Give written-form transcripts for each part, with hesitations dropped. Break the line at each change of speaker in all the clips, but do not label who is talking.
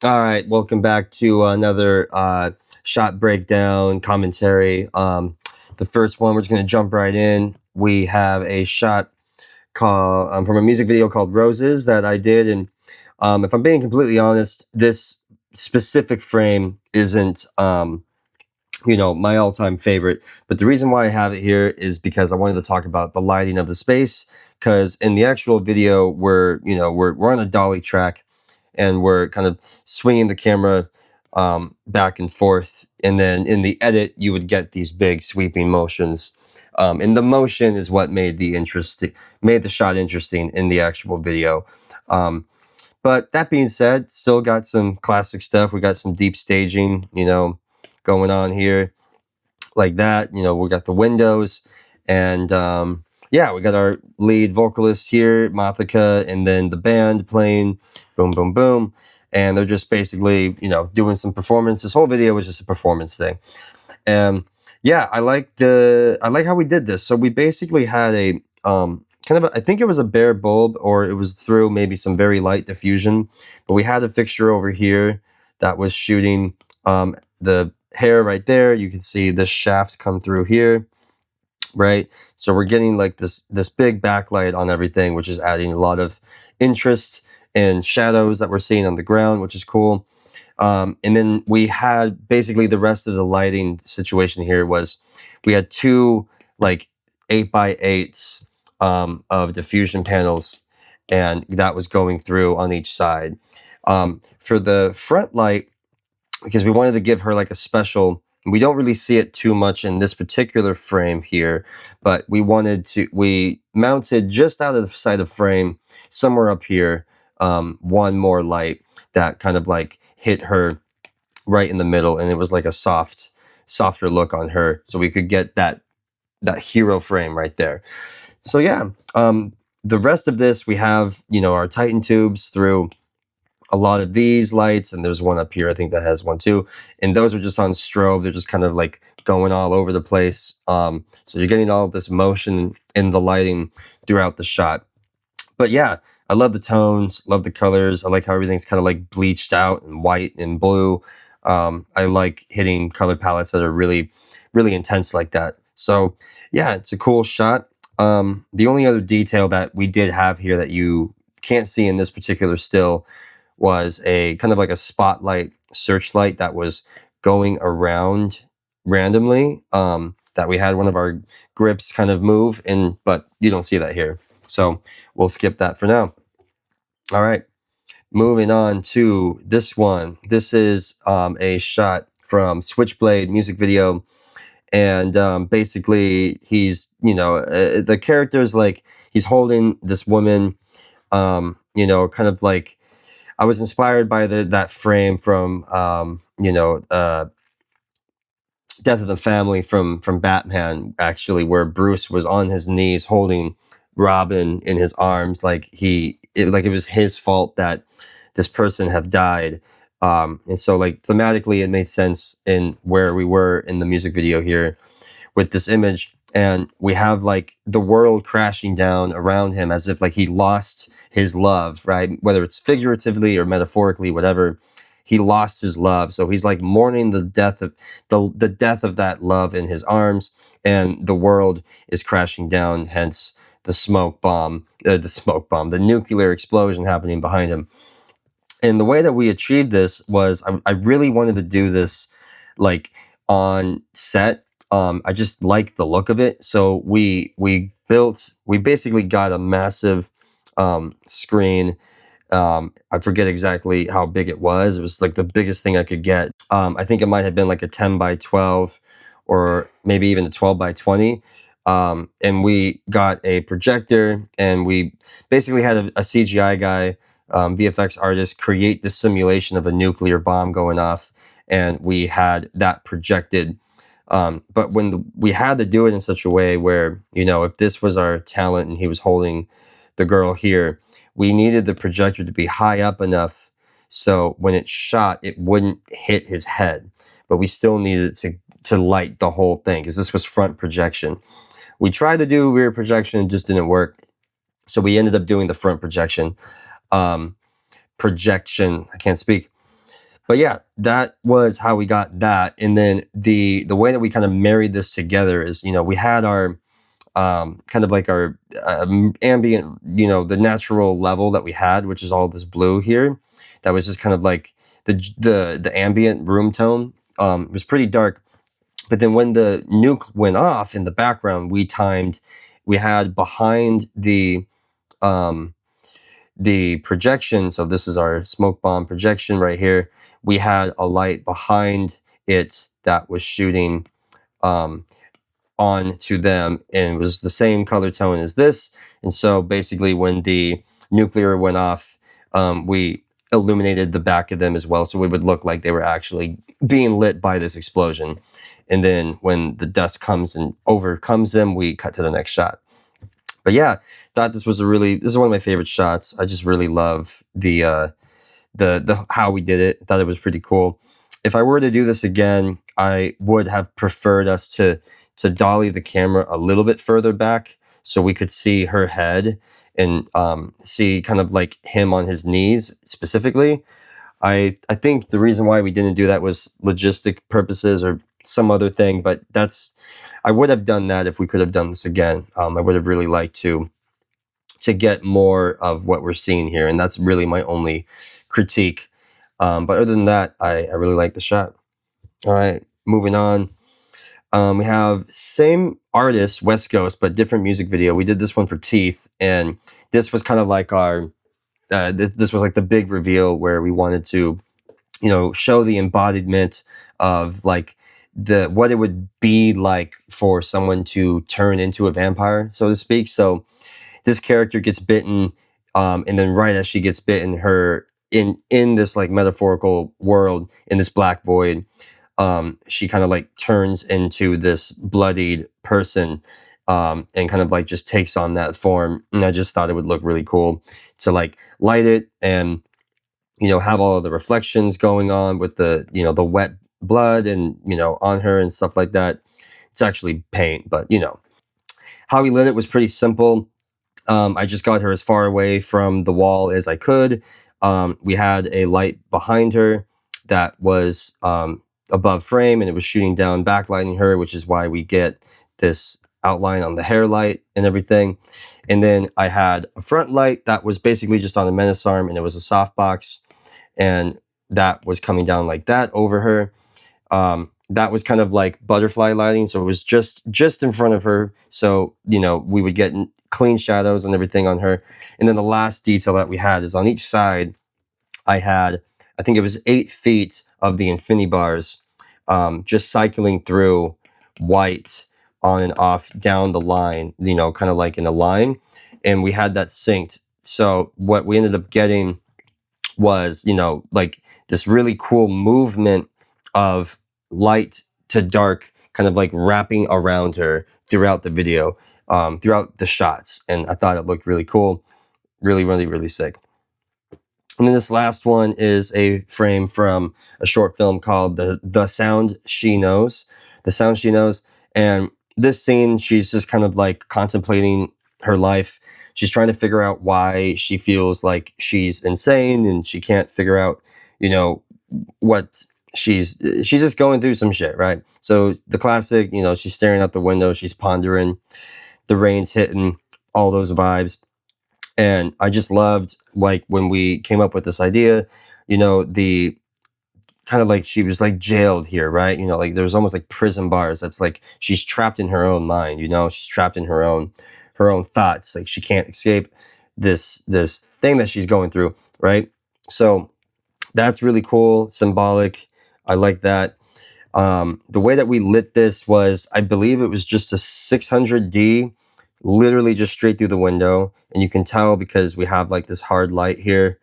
All right, welcome back to another shot breakdown commentary. The first one, we're just going to jump right in. We have a shot called from a music video called Roses that I did. And if I'm being completely honest, this specific frame isn't, my all time favorite. But the reason why I have it here is because I wanted to talk about the lighting of the space. Because in the actual video, we're on a dolly track and we're kind of swinging the camera back and forth. And then in the edit, you would get these big sweeping motions. And the motion is what made the shot interesting in the actual video. But that being said, still got some classic stuff. We got some deep staging, going on here like that. We got the windows and yeah, we got our lead vocalist here, Mathika, and then the band playing boom, boom, boom. And they're just basically, doing some performance. This whole video was just a performance thing. And yeah, I like how we did this. So we basically had a I think it was a bare bulb or it was through maybe some very light diffusion, but we had a fixture over here that was shooting the hair right there. You can see this shaft come through here, right? So we're getting like this big backlight on everything, which is adding a lot of interest and shadows that we're seeing on the ground, which is cool. And then we had basically the rest of the lighting situation here was we had two like 8x8s of diffusion panels, and that was going through on each side. For the front light, because we wanted to give her like a special, we don't really see it too much in this particular frame here, but we mounted just out of the side of frame, somewhere up here, one more light that kind of like hit her right in the middle, and it was like a softer look on her, so we could get that hero frame right there. So yeah, the rest of this, we have, our Titan tubes through a lot of these lights, and there's one up here I think that has one too, and those are just on strobe. They're just kind of like going all over the place. So you're getting all of this motion in the lighting throughout the shot. But yeah, I love the tones, love the colors. I like how everything's kind of like bleached out and white and blue. I like hitting color palettes that are really, really intense like that. So yeah, it's a cool shot. The only other detail that we did have here that you can't see in this particular still was a kind of like a spotlight searchlight that was going around randomly. That we had one of our grips kind of move, but you don't see that here. So we'll skip that for now. All right, moving on to this one. This is a shot from Switchblade music video, and basically the character's like he's holding this woman, kind of like I was inspired by that frame from Death of the Family from Batman, actually, where Bruce was on his knees holding Robin in his arms, like it was his fault that this person have died. And so like thematically it made sense in where we were in the music video here with this image, and we have like the world crashing down around him as if like he lost his love, right? Whether it's figuratively or metaphorically, whatever, he lost his love. So he's like mourning the death of the death of that love in his arms, and the world is crashing down. Hence the nuclear explosion happening behind him. And the way that we achieved this was I really wanted to do this like on set. I just liked the look of it. So we basically got a massive screen. I forget exactly how big it was. It was like the biggest thing I could get. I think it might have been like a 10 by 12 or maybe even a 12 by 20. And we got a projector, and we basically had a CGI guy, VFX artist, create the simulation of a nuclear bomb going off, and we had that projected. But we had to do it in such a way where, if this was our talent and he was holding the girl here, we needed the projector to be high up enough so when it shot, it wouldn't hit his head. But we still needed to light the whole thing because this was front projection. We tried to do rear projection, it just didn't work. So we ended up doing the front projection. I can't speak. but yeah, that was how we got that. And then the way that we kind of married this together is, we had our kind of like our ambient, the natural level that we had, which is all this blue here. That was just kind of like the ambient room tone. It was pretty dark, but then when the nuke went off in the background, we had behind um, the projection. So this is our smoke bomb projection right here. We had a light behind it that was shooting um, on to them, and it was the same color tone as this. And so basically, when the nuclear went off, we illuminated the back of them as well, so it would look like they were actually being lit by this explosion. And then when the dust comes and overcomes them, we cut to the next shot. But yeah, thought this is one of my favorite shots. I just really love the how we did it. Thought it was pretty cool. If I were to do this again, I would have preferred us to dolly the camera a little bit further back so we could see her head and see kind of like him on his knees specifically. I think the reason why we didn't do that was logistic purposes or some other thing, but I would have done that if we could have done this again. I would have really liked to get more of what we're seeing here, and that's really my only critique. But other than that, I really like the shot. All right, moving on. We have same artist, West Coast, but different music video. We did this one for Teeth, and this was kind of like our this was like the big reveal where we wanted to, show the embodiment of like the what it would be like for someone to turn into a vampire, so to speak. So this character gets bitten, and then right as she gets bitten, her in this like metaphorical world, in this black void, she kind of like turns into this bloodied person, and kind of like just takes on that form. And I just thought it would look really cool to like light it and have all of the reflections going on with the wet blood and on her and stuff like that. It's actually paint, but how we lit it was pretty simple. I just got her as far away from the wall as I could. We had a light behind her that was above frame, and it was shooting down, backlighting her, which is why we get this outline on the hair light and everything. And then I had a front light that was basically just on the menace arm, and it was a softbox, and that was coming down like that over her. That was kind of like butterfly lighting, so it was just in front of her, so we would get clean shadows and everything on her. And then the last detail that we had is on each side. I think it was 8 feet of the infinity bars, just cycling through white on and off down the line, kind of like in a line, and we had that synced. So what we ended up getting was, like this really cool movement of light to dark, kind of like wrapping around her throughout the video, throughout the shots. And I thought it looked really cool, really, really, really sick. And then this last one is a frame from a short film called The Sound She Knows. The Sound She Knows. And this scene, she's just kind of like contemplating her life. She's trying to figure out why she feels like she's insane, and she can't figure out, what she's just going through some shit, right? So the classic, she's staring out the window, she's pondering, the rain's hitting, all those vibes. And I just loved, like, when we came up with this idea, the kind of like she was like jailed here, right? Like there was almost like prison bars. That's like she's trapped in her own mind, she's trapped in her own thoughts. Like she can't escape this thing that she's going through, right? So that's really cool, symbolic. I like that. The way that we lit this was, I believe it was just a 600D, literally just straight through the window. And you can tell because we have like this hard light here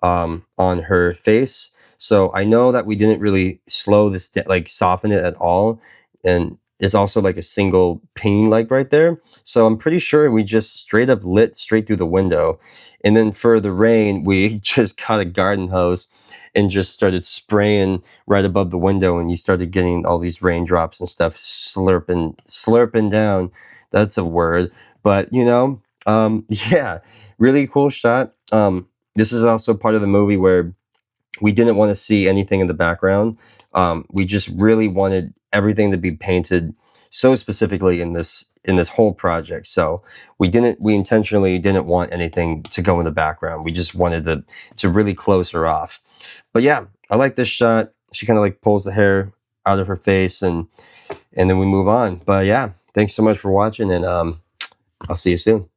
on her face. So I know that we didn't really slow this, like soften it at all. And it's also like a single ping like right there. So I'm pretty sure we just straight up lit straight through the window. And then for the rain, we just got a garden hose and just started spraying right above the window, and you started getting all these raindrops and stuff slurping down. That's a word, but yeah, really cool shot. This is also part of the movie where we didn't want to see anything in the background. We just really wanted everything to be painted so specifically in this whole project. So we intentionally didn't want anything to go in the background. We just wanted to really close her off. But yeah, I like this shot. She kind of like pulls the hair out of her face, and then we move on. But yeah, thanks so much for watching, and I'll see you soon.